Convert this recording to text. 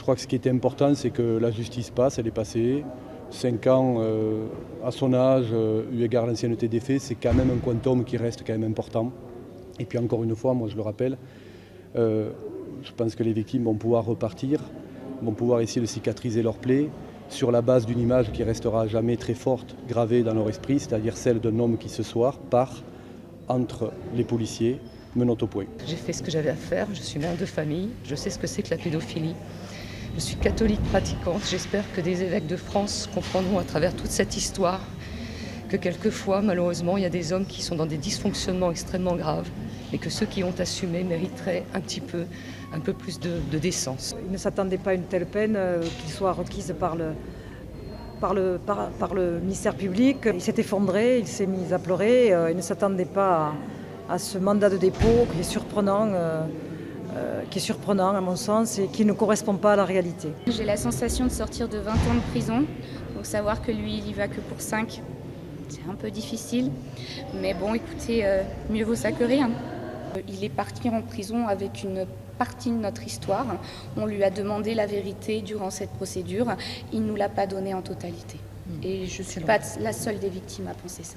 crois que ce qui était important, c'est que la justice passe, elle est passée. 5 ans à son âge, eu égard à l'ancienneté des faits, c'est quand même un quantum qui reste quand même important. Et puis encore une fois, moi je le rappelle, je pense que les victimes vont pouvoir repartir, vont pouvoir essayer de cicatriser leurs plaies sur la base d'une image qui restera à jamais très forte, gravée dans leur esprit, c'est-à-dire celle d'un homme qui ce soir part entre les policiers, menottes au poing. J'ai fait ce que j'avais à faire, je suis mère de famille, je sais ce que c'est que la pédophilie. Je suis catholique pratiquante, j'espère que des évêques de France comprendront à travers toute cette histoire que quelquefois, malheureusement, il y a des hommes qui sont dans des dysfonctionnements extrêmement graves et que ceux qui ont assumé mériteraient un peu plus de décence. Il ne s'attendait pas à une telle peine qui soit requise par le ministère public. Il s'est effondré, il s'est mis à pleurer, il ne s'attendait pas à ce mandat de dépôt qui est surprenant à mon sens et qui ne correspond pas à la réalité. J'ai la sensation de sortir de 20 ans de prison, donc savoir que lui il y va que pour 5, c'est un peu difficile, mais bon écoutez, mieux vaut ça que rien. Il est parti en prison avec une partie de notre histoire, on lui a demandé la vérité durant cette procédure, il ne nous l'a pas donnée en totalité. Et je ne suis pas la seule des victimes à penser ça.